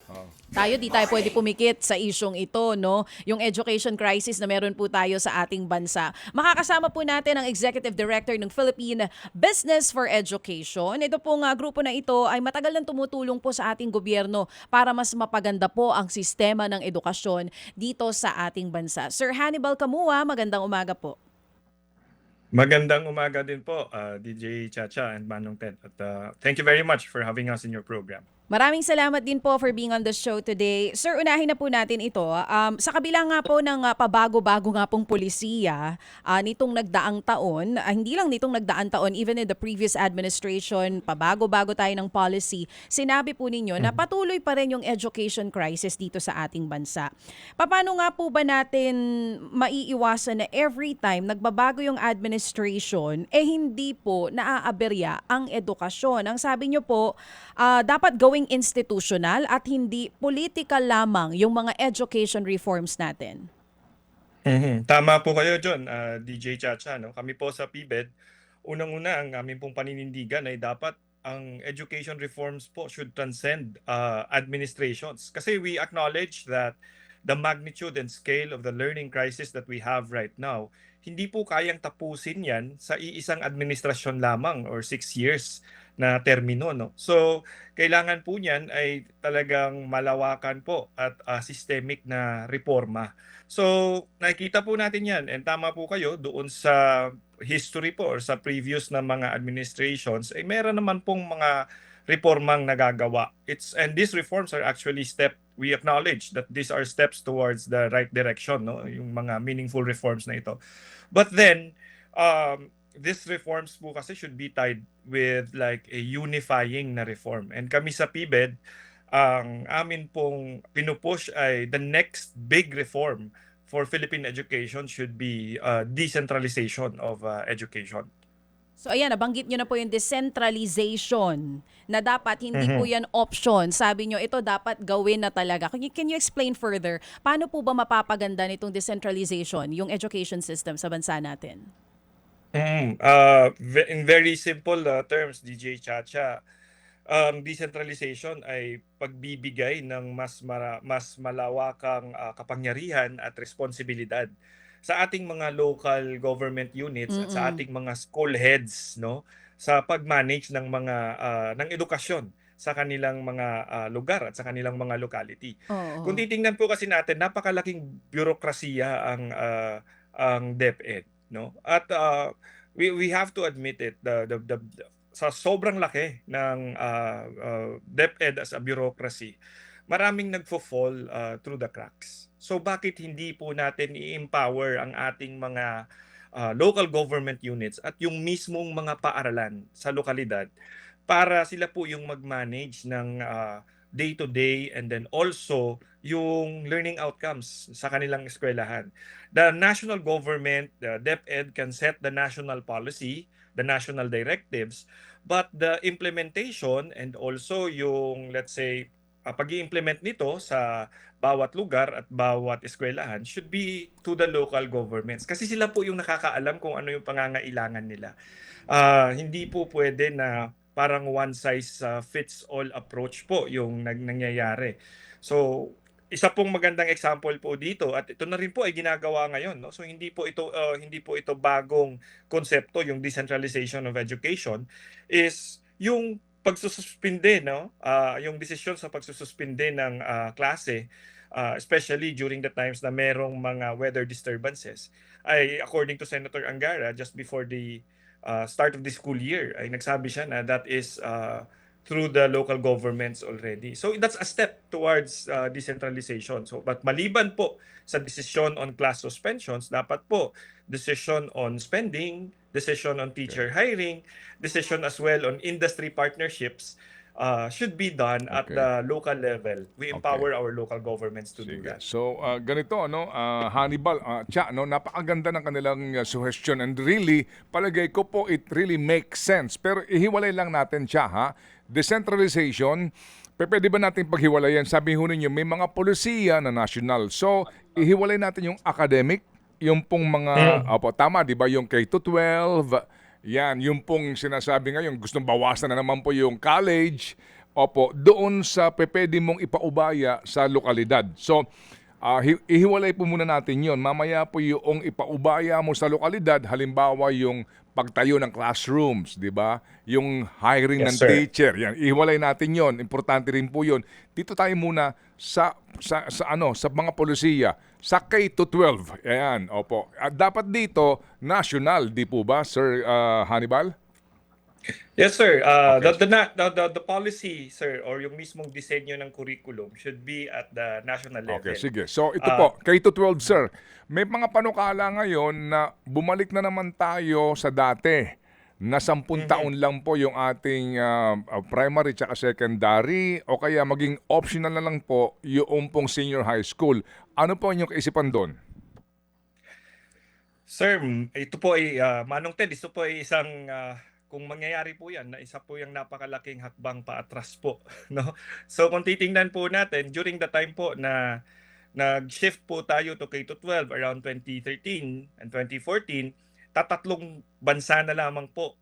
Oo. Di tayo pwede pumikit sa isyong ito, no? Yung education crisis na meron po tayo sa ating bansa. Makakasama po natin ang Executive Director ng Philippine Business for Education. Ito pong grupo na ito ay matagal nang tumutulong po sa ating gobyerno para mas mapaganda po ang sistema ng edukasyon dito sa ating bansa. Sir Hannibal Camua, magandang umaga po. Magandang umaga din po, DJ Chacha and Manong Ted. At thank you very much for having us in your program. Maraming salamat din po for being on the show today. Sir, unahin na po natin ito. Sa kabila nga po ng pabago-bago nga pong polisiya nitong nagdaang taon, hindi lang nitong nagdaang taon, even in the previous administration, pabago-bago tayo ng policy, sinabi po ninyo na patuloy pa rin yung education crisis dito sa ating bansa. Paano nga po ba natin maiiwasan na every time nagbabago yung administration, hindi po naaaberya ang edukasyon? Ang sabi nyo po, dapat gawing institutional at hindi political lamang yung mga education reforms natin. Tama po kayo, John, DJ Chacha. No? Kami po sa PBED, unang-una ang aming pong paninindigan ay dapat ang education reforms po should transcend administrations. Kasi we acknowledge that the magnitude and scale of the learning crisis that we have right now, hindi po kayang tapusin yan sa iisang administrasyon lamang or 6 years na termino. No? So, kailangan po niyan ay talagang malawakan po at systemic na reforma. So, nakikita po natin yan and tama po kayo doon sa history po or sa previous na mga administrations, ay meron naman pong mga reformang nagagawa. And these reforms are actually we acknowledge that these are steps towards the right direction, no? Yung mga meaningful reforms na ito. But then, these reforms po kasi should be tied with like a unifying na reform. And kami sa PBED, ang amin pong pinupush ay the next big reform for Philippine education should be decentralization of education. So ayan, nabanggit nyo na po yung decentralization na dapat hindi po yan option. Sabi nyo, ito dapat gawin na talaga. Can you explain further, paano po ba mapapaganda nitong decentralization, yung education system sa bansa natin? In very simple terms, DJ Chacha, ang decentralization ay pagbibigay ng mas malawakang kapangyarihan at responsibilidad sa ating mga local government units at sa ating mga school heads, no, sa pag-manage ng mga ng edukasyon sa kanilang mga lugar at sa kanilang mga locality. Kung Oo. titingnan po kasi natin, napakalaking bürokrasiya ang DepEd, no? At we have to admit it, sa sobrang laki ng DepEd as a bureaucracy, maraming nagfo-fall through the cracks. So bakit hindi po natin i-empower ang ating mga local government units at yung mismong mga paaralan sa lokalidad para sila po yung mag-manage ng day-to-day and then also yung learning outcomes sa kanilang eskwelahan. The national government, the DepEd, can set the national policy, the national directives, but the implementation and also yung, let's say, pag-i-implement nito sa bawat lugar at bawat eskwelahan should be to the local governments. Kasi sila po yung nakakaalam kung ano yung pangangailangan nila. Hindi po pwede na parang one size fits all approach po yung nangyayari. So, isa pong magandang example po dito at ito na rin po ay ginagawa ngayon, no? So hindi po ito bagong konsepto, yung decentralization of education is yung pagsususpinde, no? Yung desisyon sa pagsususpinde ng klase, especially during the times na merong mga weather disturbances, ay according to Senator Angara, just before the start of the school year, ay nagsabi siya na that is through the local governments already. So that's a step towards decentralization. So but maliban po sa decision on class suspensions, dapat po decision on spending, decision on teacher hiring, decision as well on industry partnerships should be done at the local level. We empower our local governments to do that. So, ganito, ano, Hannibal, Cha, no, napakaganda ng kanilang suggestion and really, palagay ko po, it really makes sense. Pero ihiwalay lang natin, Cha, ha? Decentralization, pwede ba natin paghiwalayan? Sabi ho ninyo, may mga polisiya na national. So, ihiwalay natin yung academic, yung pong mga, opo, tama, di ba, yung K-12, yan, yung pong sinasabi ngayon, gustong bawasan na naman po yung college, opo, doon sa pwede mong ipaubaya sa lokalidad. So, ihiwalay po muna natin yon. Mamaya po yung ipaubaya mo sa lokalidad, halimbawa yung pagtayo ng classrooms, di ba? Yung hiring Yes, ng sir. teacher, yan. Ihiwalay natin yon. Importante rin po yon. Dito tayo muna sa mga polisiya, sa K to 12. Ayan, opo. At dapat dito national, di po ba, Sir Hannibal? Yes, sir. Okay. The policy, sir, or yung mismong disenyo ng curriculum should be at the national Okay, level. sige. So ito Uh, po, K-12 sir. May mga panukala ngayon na bumalik na naman tayo sa dati na 10 taon lang po yung ating primary at secondary o kaya maging optional na lang po yung pong senior high school. Ano po inyong kaisipan doon? Sir, ito po ay Manong Ted, ito po ay isang kung mangyayari po 'yan, na isa po 'yang napakalaking hakbang paatras po, no? So kung titingnan po natin during the time po na nag-shift po tayo to K-12 around 2013 and 2014, tatatlong bansa na lamang po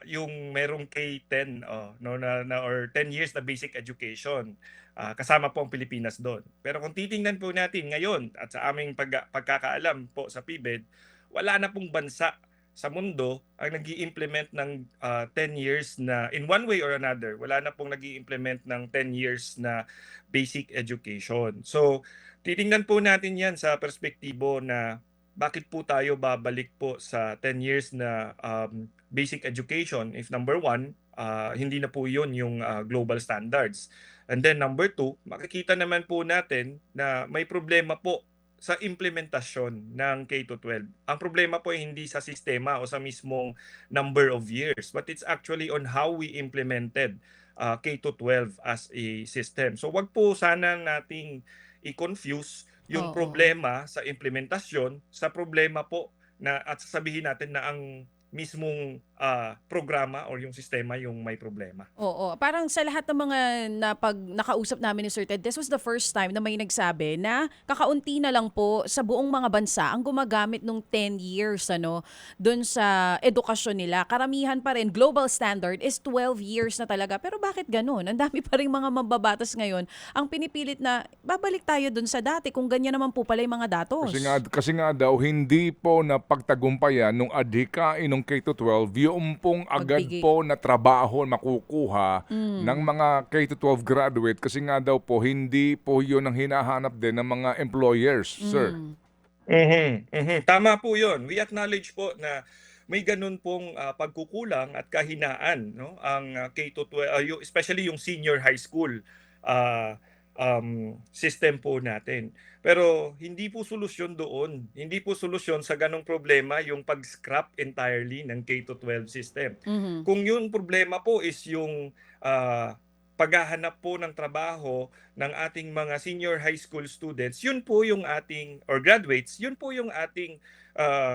yung merong K-10 no or 10 years na basic education. Kasama po ang Pilipinas doon. Pero kung titingnan po natin ngayon at sa aming pagkakaalam po sa PBED, wala na pong bansa sa mundo ang nag-i-implement ng 10 years na in one way or another. Wala na pong nag-i-implement ng 10 years na basic education. So, titingnan po natin 'yan sa perspektibo na bakit po tayo babalik po sa 10 years na basic education if number one, hindi na po 'yun yung global standards. And then number two, makikita naman po natin na may problema po sa implementasyon ng K-12. Ang problema po ay hindi sa sistema o sa mismong number of years, but it's actually on how we implemented K-12 as a system. So wag po sana nating i-confuse yung Oo. problema sa implementasyon sa problema po na at sasabihin natin na ang mismong programa or yung sistema yung may problema. Oo, parang sa lahat ng mga nakausap namin ni Sir Ted, this was the first time na may nagsabi na kakaunti na lang po sa buong mga bansa ang gumagamit nung 10 years doon sa edukasyon nila. Karamihan pa rin, global standard is 12 years na talaga. Pero bakit ganun? Ang dami pa rin mga mambabatas ngayon ang pinipilit na babalik tayo doon sa dati kung ganyan naman po pala yung mga Kasi nga daw hindi po napagtagumpayan nung adhikain nung K-12 yung pong agad Pagbigay. po na trabaho makukuha ng mga K-12 graduate kasi nga daw po hindi po yun ang hinahanap din ng mga employers, sir. Tama po 'yun. We acknowledge po na may ganun pong pagkukulang at kahinaan, no, ang K-12, especially yung senior high school ah, system po natin. Pero hindi po solusyon doon. Hindi po solusyon sa ganong problema yung pag-scrap entirely ng K-12 system. Mhm. Kung yung problema po is yung paghahanap po ng trabaho ng ating mga senior high school students, yun po yung ating, or graduates, yun po yung ating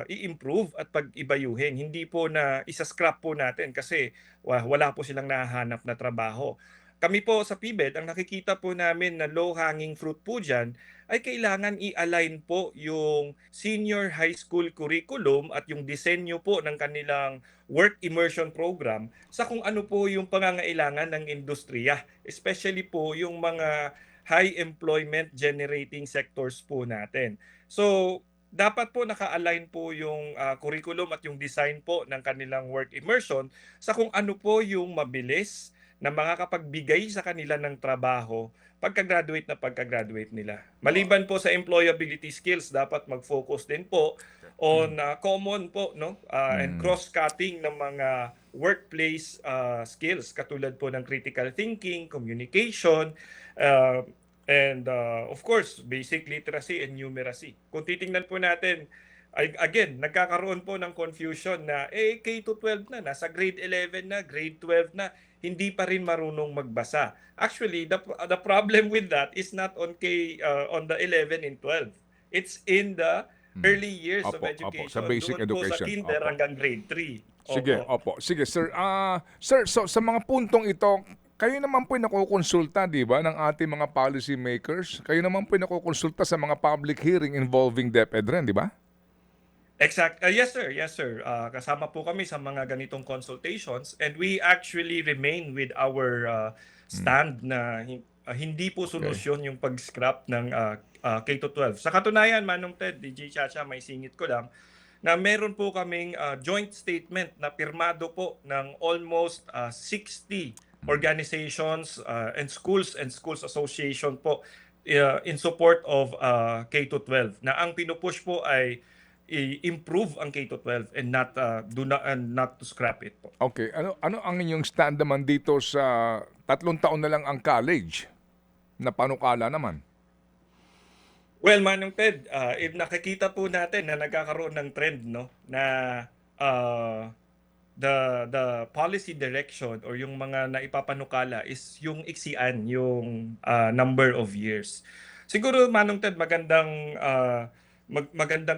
i-improve at pag-ibayuhin. Hindi po na isa-scrap po natin kasi wala po silang nahahanap na trabaho. Kami po sa PBED, ang nakikita po namin na low-hanging fruit po dyan, ay kailangan i-align po yung senior high school curriculum at yung disenyo po ng kanilang work immersion program sa kung ano po yung pangangailangan ng industriya. Especially po yung mga high employment generating sectors po natin. So, dapat po naka-align po yung curriculum at yung design po ng kanilang work immersion sa kung ano po yung mabilis na makakapagbigay sa kanila ng trabaho pagka-graduate nila. Maliban po sa employability skills, dapat mag-focus din po on common po, no, and cross-cutting ng mga workplace skills katulad po ng critical thinking, communication, uh, and of course, basic literacy and numeracy. Kung titingnan po natin, again, nagkakaroon po ng confusion na K-12 na, nasa grade 11 na, grade 12 na, hindi pa rin marunong magbasa. Actually, the problem with that is not on on the 11 and 12. It's in the early years of Opo, sa education. basic Doon po sa education. kinder Opo. hanggang grade 3. Sige, Opo. opo. Sige, sir. Sir, so sa mga puntong ito, kayo naman po nakukonsulta, di ba, ng ating mga policy makers? Kayo naman po nakukonsulta sa mga public hearing involving DepEd rin, di ba? Yes, sir. Yes, sir. Kasama po kami sa mga ganitong consultations and we actually remain with our stand na hindi po Okay. solusyon yung pag-scrap ng K-12. Sa katunayan, Manong Ted, DJ Chacha, may singit ko lang, na meron po kaming joint statement na pirmado po ng almost 60 organizations and schools association po in support of K-12 na ang pinupush po ay i-improve ang K-12 and not to scrap it po. Okay, ano ang inyong stand naman dito sa 3 taon na lang ang college na panukala naman? Well, Manong Ted, if nakikita po natin na nagkakaroon ng trend, no, na the policy direction or yung mga naipapanukala is yung iksian, yung number of years. Siguro, Manong Ted, magandang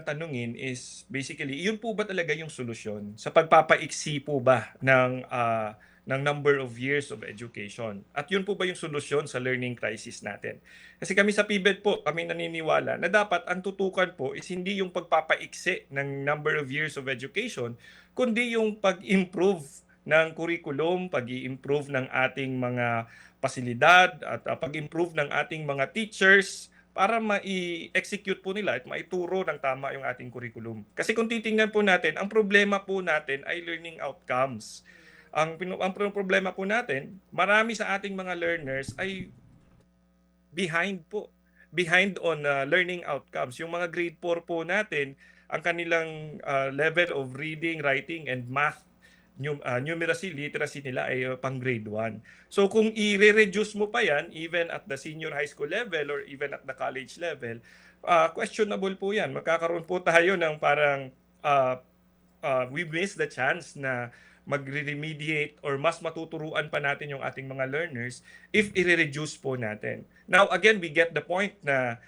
tanungin is basically, yun po ba talaga yung solusyon sa pagpapaiksi po ba ng number of years of education? At yun po ba yung solusyon sa learning crisis natin? Kasi kami sa PIBED po, kami naniniwala na dapat ang tutukan po is hindi yung pagpapaiksi ng number of years of education, kundi yung pag-improve ng curriculum, pag-i-improve ng ating mga pasilidad at pag-improve ng ating mga teachers para mai-execute po nila at maituro ng tama yung ating curriculum. Kasi kung titingnan po natin, ang problema po natin ay learning outcomes. Ang problema po natin, marami sa ating mga learners ay behind on learning outcomes. Yung mga grade 4 po natin, ang kanilang level of reading, writing, and math, numeracy, literacy nila ay pang grade 1. So kung i-reduce mo pa yan, even at the senior high school level or even at the college level, questionable po yan. Magkakaroon po tayo ng parang we miss the chance na magre-remediate or mas matuturuan pa natin yung ating mga learners if i-reduce po natin. Now, again, we get the point na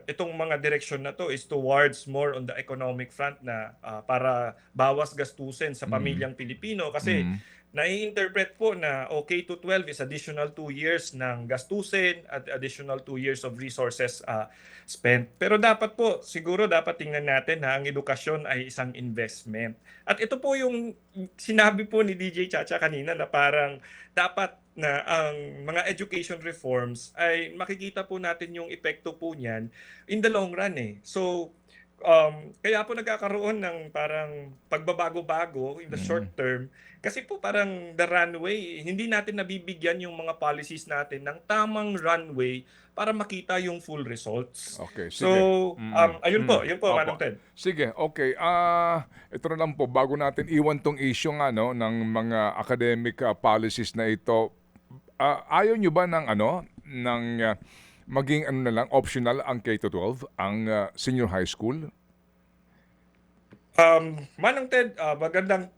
itong mga direksyon na to is towards more on the economic front na para bawas gastusin sa pamilyang Pilipino kasi nai-interpret po na K to 12 is additional 2 years ng gastusin at additional 2 years of resources spent. Pero dapat po, siguro dapat tingnan natin na ang edukasyon ay isang investment. At ito po yung sinabi po ni DJ Chacha kanina na parang dapat na ang mga education reforms ay makikita po natin yung epekto po niyan in the long run eh. So, kaya po nagkakaroon ng parang pagbabago-bago in the short term kasi po parang the runway, hindi natin nabibigyan yung mga policies natin ng tamang runway para makita yung full results. Okay, sige. So, yun po, Opo. Manong Ted. Sige, okay. Ito na lang po, bago natin iwan tong issue nga, no, ng mga academic policies na ito, ayaw nyo ba ng maging na lang, optional ang K-12, ang senior high school? Manong Ted, magandang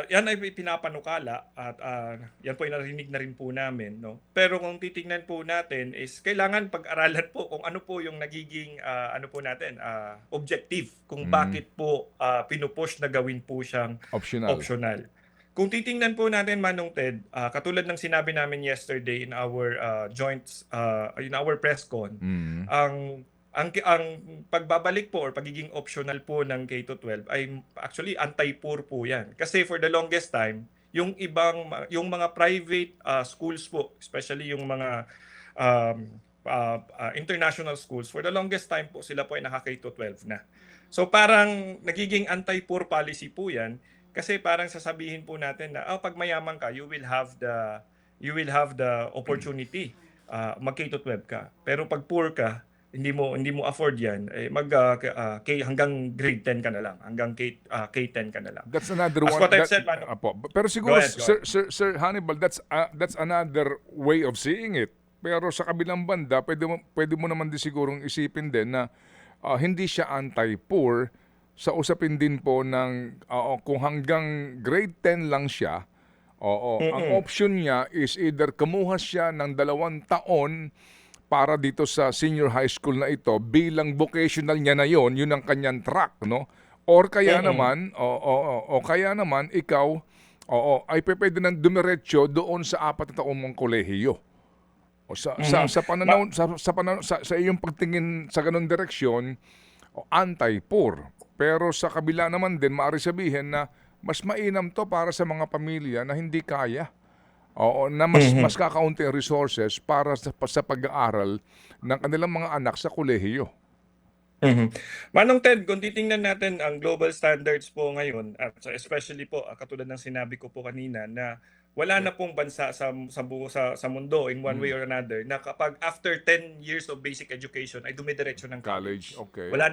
yan ay pinapanukala at yan po ay narinig na rin po namin, no. Pero kung titingnan po natin is kailangan pag-aralan po kung ano po yung nagiging objective kung bakit po pinupush na gawin po siyang optional. Kung titingnan po natin, Manong Ted, katulad ng sinabi namin yesterday in our in our press con, ang pagbabalik po or pagiging optional po ng K-12 ay actually anti-poor po yan. Kasi for the longest time, yung mga private schools po, especially yung mga international schools, for the longest time po sila po ay naka-K-12 na. So parang nagiging anti-poor policy po yan kasi parang sasabihin po natin na pag mayaman ka, you will have the opportunity mag-K-12 ka. Pero pag poor ka, hindi mo afford yan, hanggang grade 10 ka na lang, hanggang K10 ka na lang. That's another As one. what I've said, Manong. Pero siguro, Go ahead. Sir Hannibal, that's another way of seeing it. Pero sa kabilang banda, pwede mo naman din sigurong isipin din na hindi siya anti-poor sa usapin din po ng kung hanggang grade 10 lang siya, ang option niya is either kumuha siya ng 2 taon para dito sa senior high school na ito bilang vocational niya na yun ang kanyang track, no? Or kaya naman, kaya naman ikaw ay pwede nang dumiretso doon sa 4 taong mong kolehiyo. O sa pananaw sa iyong pagtingin sa ganung direksyon, anti-poor. Pero sa kabila naman din maaari sabihin na mas mainam to para sa mga pamilya na hindi kaya Oo, na mas kakaunti ang resources para sa pag-aaral ng kanilang mga anak sa kolehiyo. Mhm. Manong Ted, kung titingnan natin ang global standards po ngayon, at especially po, katulad ng sinabi ko po kanina, na wala Yeah. na pong bansa sa mundo in one way Mm. or another na kapag after 10 years of basic education ay dumidiretso ng College, college. okay. Wala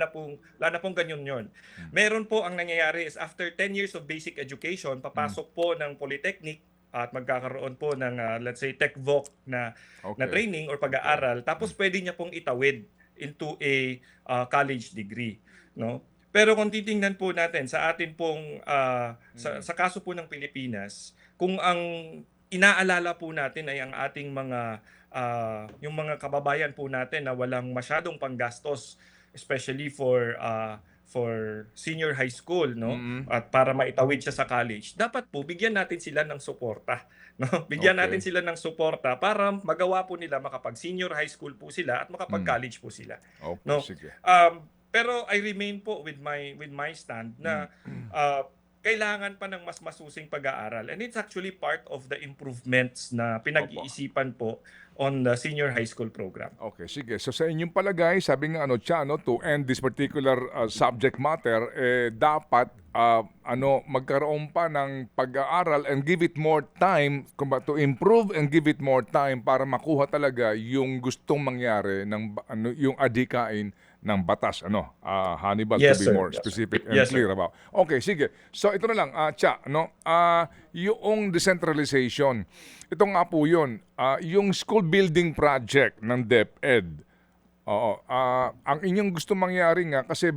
na pong ganyan yon. Hmm. Meron po ang nangyayari is after 10 years of basic education, Hmm. papasok po ng polytechnic at magkakaroon po ng let's say tech voc na Okay. training or Okay. pag-aaral, tapos pwede niya pong itawid into a college degree, no? Pero kung titingnan po natin sa atin pong sa kaso po ng Pilipinas, kung ang inaalala po natin ay ang ating mga yung mga kababayan po natin na walang masyadong panggastos, especially for senior high school, no? Mm. At para maitawid siya sa college, dapat po bigyan natin sila ng suporta, no? Bigyan natin Okay. sila ng suporta para magawa po nila makapag-senior high school po sila at Mm. makapag-college po sila, Okay, no? sige. Pero I remain po with my stand na kailangan pa ng mas masusing pag-aaral, and it's actually part of the improvements na Opo. pinag-iisipan po on the senior high school program. Okay, sige. So sa inyong palagay, sabi nga Cha, to end this particular subject matter, dapat magkaroon pa ng pag-aaral and give it more time to improve and give it more time para makuha talaga yung gustong mangyari ng yung adhikain ng batas, Hannibal, Yes, to be sir. more Yes, sir. specific and Yes, sir. clear about. Okay, sige. So ito na lang, Cha, yung decentralization. Ito nga po yun, yung school building project ng DepEd. Oo, ang inyong gusto mangyari nga kasi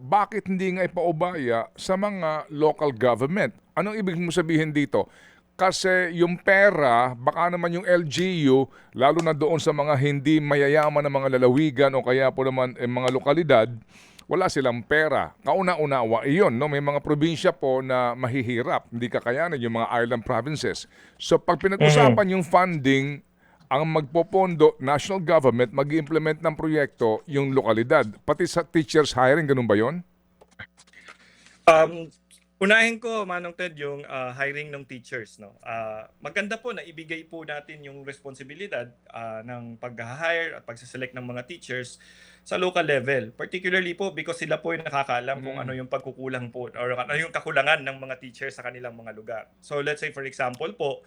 bakit hindi nga ipaubaya sa mga local government? Anong ibig mo sabihin dito? Kasi yung pera, baka naman yung LGU, lalo na doon sa mga hindi mayayaman na mga lalawigan o kaya po naman mga lokalidad, wala silang pera. Kauna-unawa iyon, no? May mga probinsya po na mahihirap, hindi kakayanin yung mga island provinces. So pag pinag-usapan yung funding, ang magpopondo, national government, mag-implement ng proyekto yung lokalidad. Pati sa teachers hiring, ganun ba yon? Unahin ko, Manong Ted, yung hiring ng teachers, no. Maganda po na ibigay po natin yung responsibilidad ng pag-hire at pag-select ng mga teachers sa local level. Particularly po because sila po yung nakakaalam kung ano yung pagkukulang po or ano yung kakulangan ng mga teachers sa kanilang mga lugar. So let's say for example po,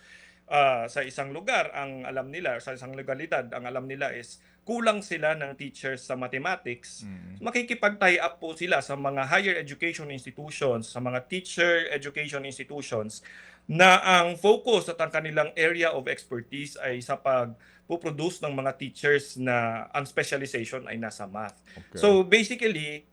sa isang lugar ang alam nila, sa isang lokalidad ang alam nila is kulang sila ng teachers sa mathematics. Makikipag-tie up po sila sa mga higher education institutions, sa mga teacher education institutions na ang focus at ang kanilang area of expertise ay sa pag-produce ng mga teachers na ang specialization ay nasa math. Okay. So basically,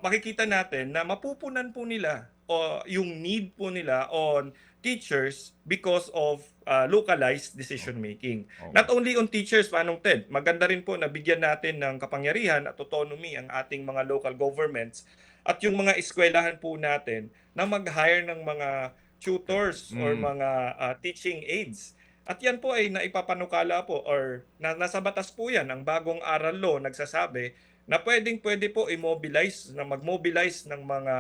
makikita natin na mapupunan po nila o yung need po nila on teachers because of localized decision making. Okay. Not only on teachers, Manong Ted, maganda rin po na bigyan natin ng kapangyarihan at autonomy ang ating mga local governments at yung mga eskwelahan po natin na mag-hire ng mga tutors or mga teaching aides. At yan po ay naipapanukala po or nasa batas po yan, ang bagong aral law nagsasabi na pwede po mag-mobilize ng mga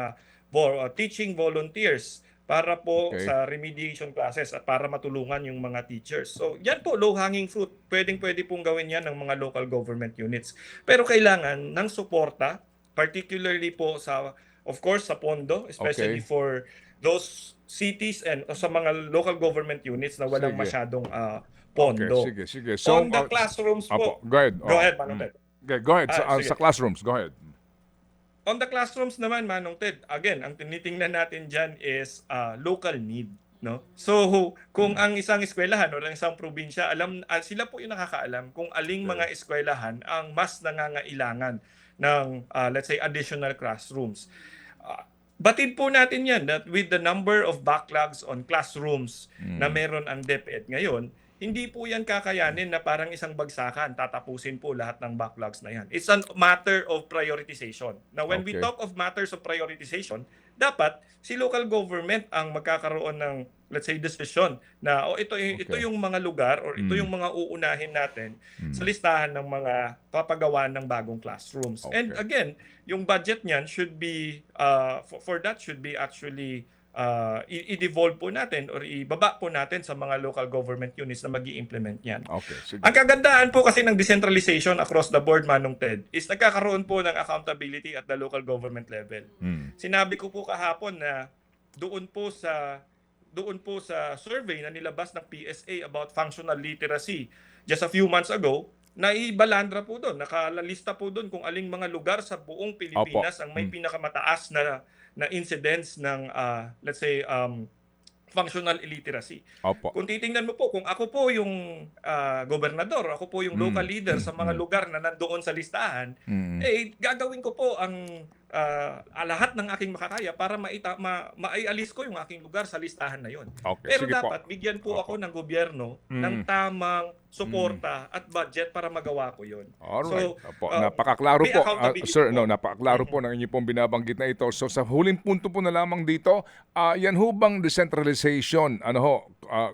teaching volunteers para po sa remediation classes at para matulungan yung mga teachers. So, yan po, low-hanging fruit. Pwede pong gawin yan ng mga local government units. Pero kailangan ng suporta, particularly po of course, sa pondo, especially for those cities and sa mga local government units na walang masyadong pondo. Okay, sige. So, on the classrooms po. Go ahead. Go ahead, Manong Ted. Okay, go ahead. Sige. Sa classrooms, go ahead. On the classrooms naman, Manong Ted, again, ang tinitingnan natin dyan is local need, no? So, kung ang isang eskwelahan o ang isang probinsya, sila po yung nakakaalam kung aling mga eskwelahan ang mas nangangailangan ng, let's say, additional classrooms. Batid po natin yan that with the number of backlogs on classrooms na meron ang DepEd ngayon, hindi po yan kakayanin na parang isang bagsakan, tatapusin po lahat ng backlogs na yan. It's a matter of prioritization. Now, when we talk of matters of prioritization, dapat si local government ang magkakaroon ng, let's say, decision na ito yung mga lugar or ito yung mga uunahin natin sa listahan ng mga papagawa ng bagong classrooms. And again, yung budget niyan should be, for that should be actually i-devolve po natin or ibaba po natin sa mga local government units na mag-i-implement yan. Okay, sige. Ang kagandahan po kasi ng decentralization across the board, Manong Ted, is nagkakaroon po ng accountability at the local government level. Sinabi ko po kahapon na doon po sa survey na nilabas ng PSA about functional literacy just a few months ago, naibalandra po doon, nakalista po doon kung aling mga lugar sa buong Pilipinas ang may pinakamataas na incidence ng let's say functional illiteracy. Opo. Kung titingnan mo po, kung ako po yung gobernador, ako po yung local leader sa mga lugar na nandoon sa listahan, gagawin ko po ang lahat ng aking makakaya para maialis ko yung aking lugar sa listahan na yon. Okay, Pero sige po. dapat bigyan po ako ng gobyerno ng tamang suporta at budget para magawa ko yon. Alright. Opo, napakaklaro may po. accountability Sir, po. napakaklaro po ng inyo pong binabanggit na ito. So sa huling punto po na lamang dito, yan ho bang decentralization,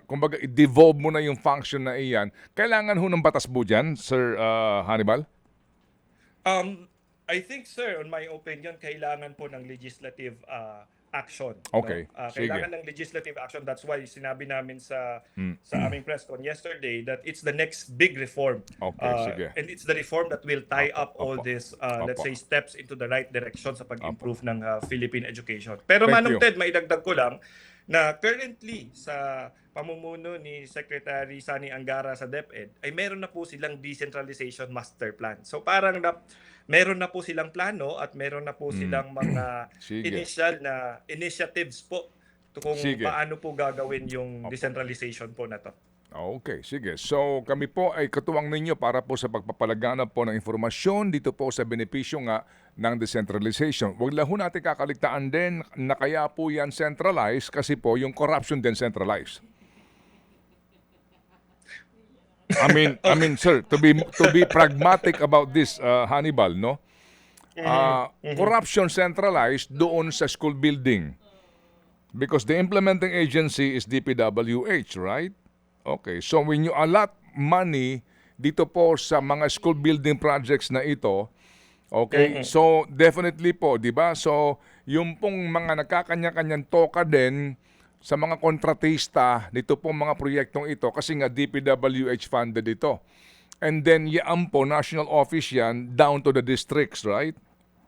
kumbaga i-devolve mo na yung function na iyan, kailangan ho ng batas po dyan, Sir Hannibal? I think, sir, on my opinion, kailangan po ng legislative action. Okay, No? sige. Kailangan ng legislative action. That's why sinabi namin sa aming press con yesterday that it's the next big reform. Okay, sige. And it's the reform that will tie up all Opo. this, let's Opo. say, steps into the right direction sa pag-improve ng Philippine education. Pero Thank Manong you. Ted, maidagdag ko lang na currently sa pamumuno ni Secretary Sani Angara sa DepEd ay meron na po silang decentralization master plan. So parang meron na po silang plano at meron na po silang mga Sige. initial na initiatives po kung Sige. paano po gagawin yung decentralization po na to. Okay, sige. So kami po ay katuwang ninyo para po sa pagpapalaganap po ng informasyon dito po sa benepisyo nga ng decentralization. Huwag lang ho natin kakaligtaan din na kaya po yan centralized kasi po yung corruption din centralized. I mean, sir, to be pragmatic about this, Hannibal, no? Corruption centralized doon sa school building. Because the implementing agency is DPWH, right? Okay, so when you allot money dito po sa mga school building projects na ito, okay, so definitely po, di ba? So yung pong mga nagkakanya-kanyang toka din sa mga kontratista dito pong mga proyektong ito kasi nga DPWH funded ito. And then yan po, national office yan, down to the districts, right?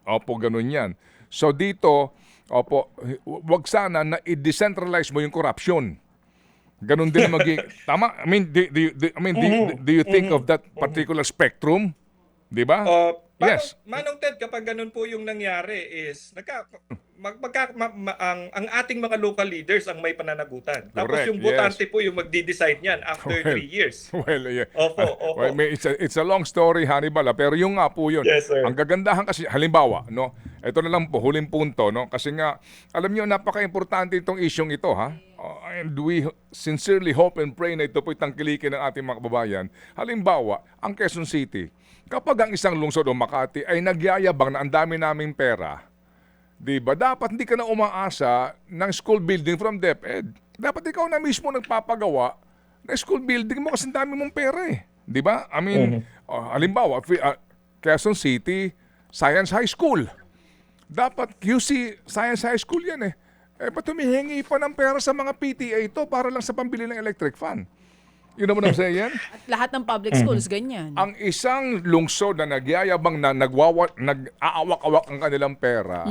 Opo, ganun yan. So dito, opo, wag sana na i-decentralize mo yung corruption. Ganun din maging tama. I mean, do you think of that particular spectrum? 'Di ba? Yes. Manong Ted, kapag ganun po yung nangyari is ang ating mga local leaders ang may pananagutan. Tapos Correct, yung botante po yung magde-decide niyan after 3 years. Well, yeah. Opo. Well, it's a long story, Hannibal, pero yung nga po yun. Yes, sir. Ang gagandahan kasi, halimbawa, no? Ito na lang po, huling punto, no? Kasi nga, alam niyo, napaka-importante itong isyong ito, ha? And we sincerely hope and pray na ito po'y tangkilikin ng ating mga kababayan. Halimbawa, ang Quezon City, kapag ang isang lungsod o Makati ay nagyayabang na ang dami naming pera, di ba? Dapat hindi ka na umaasa ng school building from DepEd. Dapat ikaw na mismo nagpapagawa ng school building mo kasi ang dami mong pera eh. Di ba? I mean, halimbawa, Quezon City, Science High School. Dapat QC Science High School yan eh. Ba't humihingi pa ng pera sa mga PTA ito para lang sa pambili ng electric fan? You know what I'm saying? At lahat ng public schools, ganyan. Ang isang lungsod na nagyayabang na nag-aawak-awak ang kanilang pera,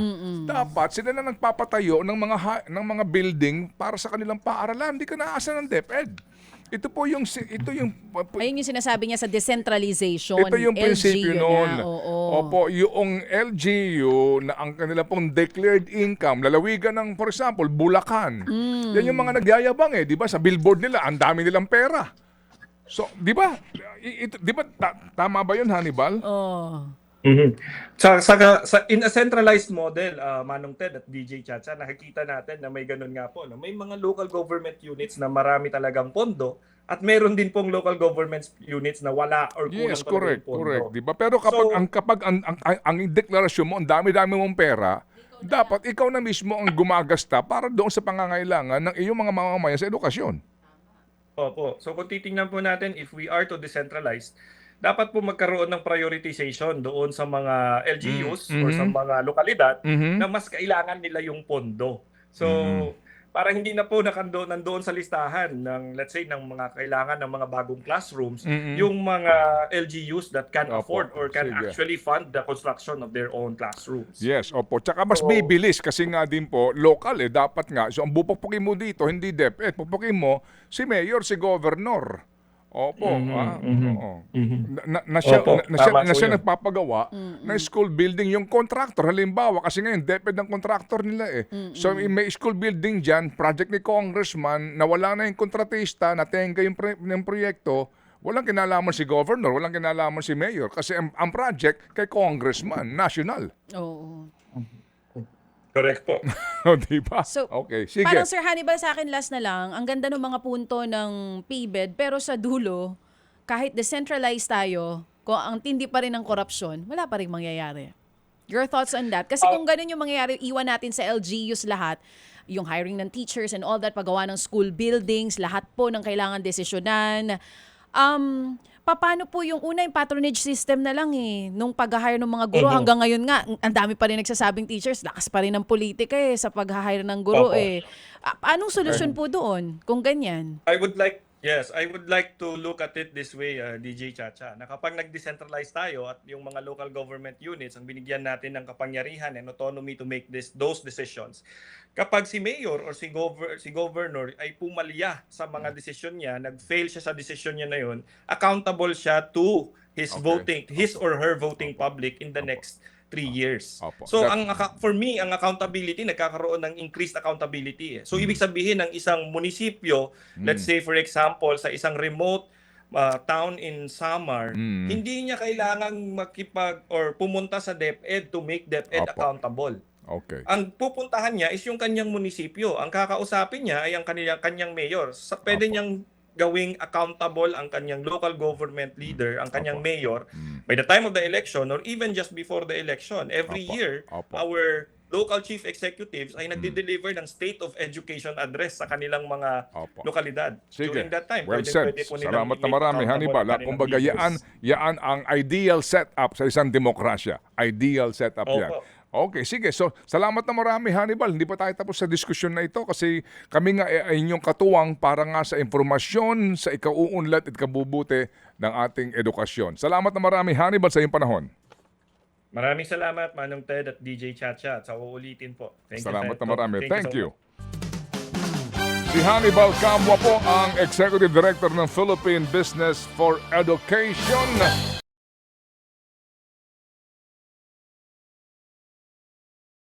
dapat sila na nagpapatayo ng mga building para sa kanilang paaralan. Hindi ka naasa ng DepEd. Ito yung Ayun yung sinasabi niya sa decentralization. ito yung prinsipyo LGU noon. na, oo. Opo, yung LGU na ang kanila pong declared income, lalawigan ng, for example, Bulacan. Yan yung mga nagyayabang eh, di ba? Sa billboard nila, ang dami nilang pera. So, di ba? Tama ba yun, Hannibal? Oh. In a centralized model, Manong Ted at DJ Chacha, nakikita natin na may ganun nga po. No? May mga local government units na marami talagang pondo at meron din pong local government units na wala or kulang Yes, talaga correct, yung pondo. correct. Di ba? Pero kapag ang deklarasyon mo, ang dami-dami mong pera, dapat ikaw na mismo ang gumagasta para doon sa pangangailangan ng iyong mga mamamayan sa edukasyon. Opo. So kung titingnan po natin, if we are to decentralize, dapat po magkaroon ng prioritization doon sa mga LGUs or sa mga lokalidad na mas kailangan nila yung pondo. So para hindi na po nandoon sa listahan ng, let's say, ng mga kailangan ng mga bagong classrooms, yung mga LGUs that can Opo, afford or can sige. actually fund the construction of their own classrooms. Yes, opo. Tsaka mas So- bibilis kasi nga din po, local dapat nga. So ang pupupukin mo dito, hindi DepEd. Pupukin mo si Mayor, si Governor. Opo. Oo. Na siya, Opo, na siya, tama na po siya yun. nagpapagawa ng school building. Yung contractor, halimbawa, kasi ngayon, DepEd ang contractor nila eh. So may school building dyan, project ni Congressman, nawala na yung kontratista, natenga yung proyekto, walang kinalaman si Governor, walang kinalaman si Mayor. Kasi ang project kay Congressman, national. Oo. Correct po. O, diba? So, okay, sige. Parang Sir Hannibal, sa akin last na lang, ang ganda ng mga punto ng PBED, pero sa dulo, kahit decentralized tayo, kung ang tindi pa rin ng korupsyon, wala pa rin mangyayari. Your thoughts on that? Kasi kung ganun yung mangyayari, iwan natin sa LGUs lahat, yung hiring ng teachers and all that, paggawa ng school buildings, lahat po ng kailangan desisyonan. Paano po yung una, yung patronage system na lang eh. Nung pag-hire ng mga guro, hanggang ngayon nga, ang dami pa rin nagsasabing teachers, lakas pa rin ng politika eh sa pag-hire ng guro Opo. eh. Anong solusyon po doon kung ganyan? I would like to look at it this way, DJ Chacha, na kapag nag-decentralize tayo at yung mga local government units ang binigyan natin ng kapangyarihan and autonomy to make those decisions, kapag si mayor or si governor ay pumalya sa mga desisyon niya, nag-fail siya sa desisyon niya na yun, accountable siya to his or her voting public in the next 3 years. Opo. So for me, ang accountability, nagkakaroon ng increased accountability. So ibig sabihin ng isang munisipyo, let's say for example, sa isang remote town in Samar, hindi niya kailangang pumunta sa DepEd to make DepEd Opo. accountable. Okay. Ang pupuntahan niya is yung kanyang munisipyo. Ang kakausapin niya ay ang kanyang mayor. Pwede Opo. niyang gawing accountable ang kanyang local government leader, ang kanyang Opo. mayor, by the time of the election or even just before the election. Every Opo. year, Opo. our local chief executives ay nagde-deliver ng State of Education address sa kanilang mga Opo. lokalidad. Sige. During that time, Well said. pwede po nilang Salamat na i-make marami, accountable Hannibal. ang kanilang Kumbaga, leaders. yaan ang ideal setup sa isang demokrasya. Ideal setup Opo. yan. Okay, sige. So, salamat na marami, Hannibal. Hindi pa tayo tapos sa diskusyon na ito kasi kami nga ay inyong katuwang para nga sa informasyon, sa ikauunlad at ikabubuti ng ating edukasyon. Salamat na marami, Hannibal, sa iyong panahon. Maraming salamat, Manong Ted at DJ Chacha. At sa uulitin po. Salamat na marami. Thank so you. Si Hannibal Camwa po ang Executive Director ng Philippine Business for Education.